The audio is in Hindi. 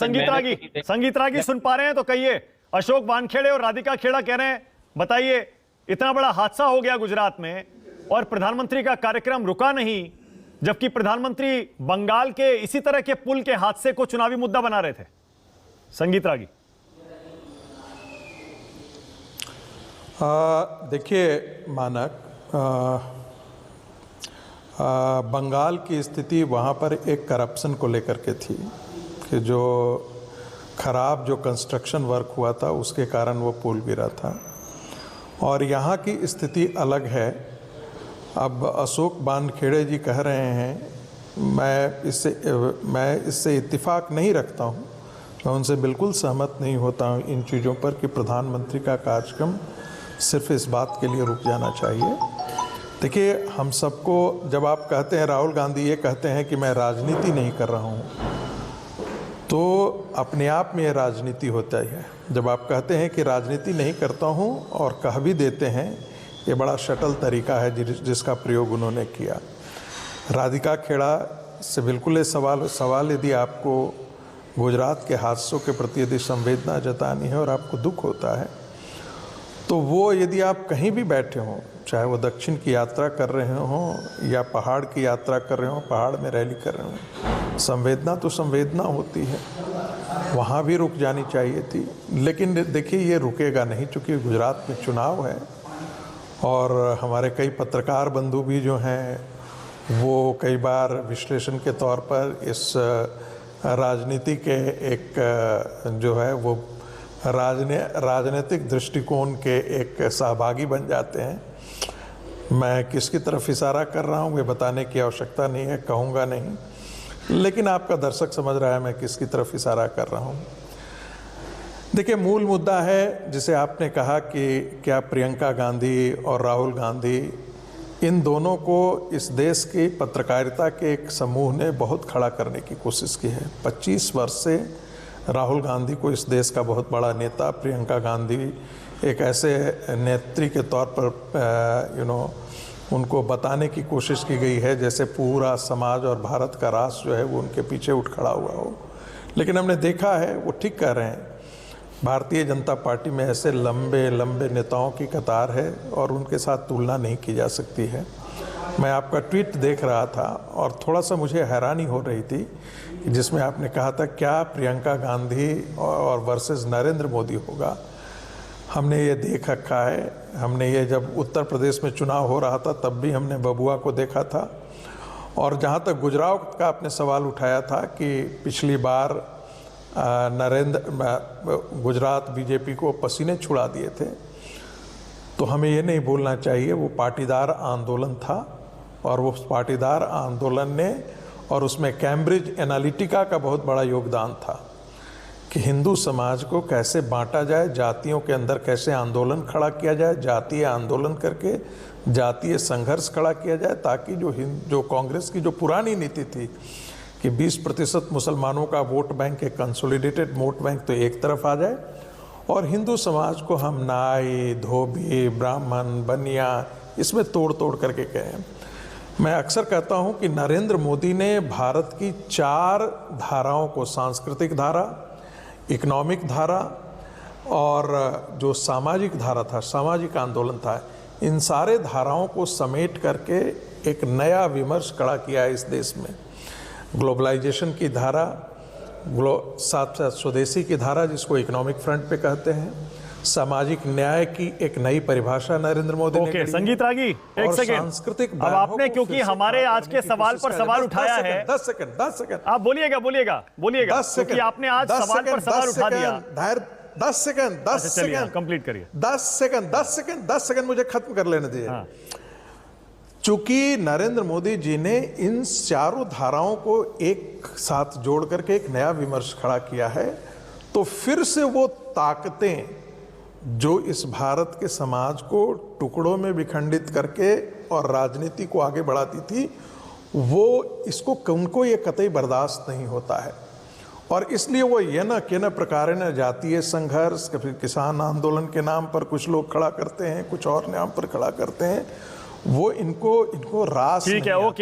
संगीत रागी सुन पा रहे हैं तो कहिए। अशोक वानखेड़े और राधिका खेड़ा कह रहे हैं, बताइए, इतना बड़ा हादसा हो गया गुजरात में और प्रधानमंत्री का कार्यक्रम रुका नहीं, जबकि प्रधानमंत्री बंगाल के इसी तरह के पुल के हादसे को चुनावी मुद्दा बना रहे थे। संगीत रागी, देखिए मानक, बंगाल की स्थिति वहाँ पर एक करप्शन को लेकर के थी कि जो खराब जो कंस्ट्रक्शन वर्क हुआ था उसके कारण वो पुल गिरा था। और यहाँ की स्थिति अलग है। अब अशोक वानखेड़े जी कह रहे हैं, मैं इससे इत्तेफाक नहीं रखता हूँ, मैं उनसे बिल्कुल सहमत नहीं होता हूँ इन चीज़ों पर कि प्रधानमंत्री का कार्यक्रम सिर्फ इस बात के लिए रुक जाना चाहिए। देखिए, हम सबको, जब आप कहते हैं, राहुल गांधी ये कहते हैं कि मैं राजनीति नहीं कर रहा हूँ, तो अपने आप में ये राजनीति होता है। जब आप कहते हैं कि राजनीति नहीं करता हूँ और कह भी देते हैं, ये बड़ा शटल तरीका है जिसका प्रयोग उन्होंने किया। राधिका खेड़ा से बिल्कुल ये सवाल यदि आपको गुजरात के हादसों के प्रति यदि संवेदना जतानी है और आपको दुख होता है, तो वो यदि आप कहीं भी बैठे हों, चाहे वो दक्षिण की यात्रा कर रहे हों या पहाड़ की यात्रा कर रहे हों, पहाड़ में रैली कर रहे हों, संवेदना तो संवेदना होती है, वहाँ भी रुक जानी चाहिए थी। लेकिन देखिए, ये रुकेगा नहीं, चूँकि गुजरात में चुनाव है और हमारे कई पत्रकार बंधु भी जो हैं वो कई बार विश्लेषण के तौर पर इस राजनीति के एक जो है वो राजनीतिक दृष्टिकोण के एक सहभागी बन जाते हैं। मैं किसकी तरफ इशारा कर रहा हूँ ये बताने की आवश्यकता नहीं है, कहूँगा नहीं, लेकिन आपका दर्शक समझ रहा है मैं किसकी तरफ इशारा कर रहा हूँ। देखिए, मूल मुद्दा है जिसे आपने कहा कि क्या प्रियंका गांधी और राहुल गांधी, इन दोनों को इस देश की पत्रकारिता के एक समूह ने बहुत खड़ा करने की कोशिश की है। 25 वर्ष से राहुल गांधी को इस देश का बहुत बड़ा नेता, प्रियंका गांधी एक ऐसे नेत्री के तौर पर उनको बताने की कोशिश की गई है जैसे पूरा समाज और भारत का राष्ट्र जो है वो उनके पीछे उठ खड़ा हुआ हो। लेकिन हमने देखा है, वो ठीक कह रहे हैं, भारतीय जनता पार्टी में ऐसे लंबे लंबे नेताओं की कतार है और उनके साथ तुलना नहीं की जा सकती है। मैं आपका ट्वीट देख रहा था और थोड़ा सा मुझे हैरानी हो रही थी जिसमें आपने कहा था क्या प्रियंका गांधी और वर्सेस नरेंद्र मोदी होगा। हमने ये देख रखा है, हमने ये जब उत्तर प्रदेश में चुनाव हो रहा था तब भी हमने बबुआ को देखा था। और जहाँ तक गुजरात का आपने सवाल उठाया था कि पिछली बार गुजरात बीजेपी को पसीने छुड़ा दिए थे, तो हमें ये नहीं भूलना चाहिए वो पाटीदार आंदोलन था और वो पाटीदार आंदोलन ने और उसमें कैम्ब्रिज एनालिटिका का बहुत बड़ा योगदान था कि हिंदू समाज को कैसे बांटा जाए, जातियों के अंदर कैसे आंदोलन खड़ा किया जाए, जातीय आंदोलन करके जातीय संघर्ष खड़ा किया जाए, ताकि जो कांग्रेस की जो पुरानी नीति थी कि 20% मुसलमानों का वोट बैंक, एक कंसोलिडेटेड वोट बैंक तो एक तरफ आ जाए और हिंदू समाज को हम नाई, धोबी, ब्राह्मण, बनिया इसमें तोड़ तोड़ करके कहें। मैं अक्सर कहता हूं कि नरेंद्र मोदी ने भारत की 4 धाराओं को, सांस्कृतिक धारा, इकोनॉमिक धारा और जो सामाजिक धारा था, सामाजिक आंदोलन था, इन सारे धाराओं को समेट करके एक नया विमर्श खड़ा किया है इस देश में। ग्लोबलाइजेशन की धारा, साथ साथ स्वदेशी की धारा जिसको इकोनॉमिक फ्रंट पे कहते हैं, सामाजिक न्याय की एक नई परिभाषा नरेंद्र मोदी ने करी। संगीत रागी, एक सेकंड, सांस्कृतिक अब आपने क्योंकि हमारे आज के सवाल पर सवाल उठाया है, 10 सेकंड आप बोलिएगा क्योंकि आपने आज सवाल पर सवाल उठा दिया। 10 सेकंड कंप्लीट करिए। 10 सेकंड मुझे खत्म कर लेने दीजिए। चूंकि नरेंद्र मोदी जी ने इन 4 धाराओं को एक साथ जोड़ करके एक नया विमर्श खड़ा किया है, तो फिर से वो ताकतें जो इस भारत के समाज को टुकड़ों में विखंडित करके और राजनीति को आगे बढ़ाती थी, वो इसको उनको ये कतई बर्दाश्त नहीं होता है। और इसलिए वो ये न के न प्रकार न जातीय संघर्ष, कभी किसान आंदोलन के नाम पर कुछ लोग खड़ा करते हैं, कुछ और नाम पर खड़ा करते हैं, वो इनको रास ठीक है, ओके।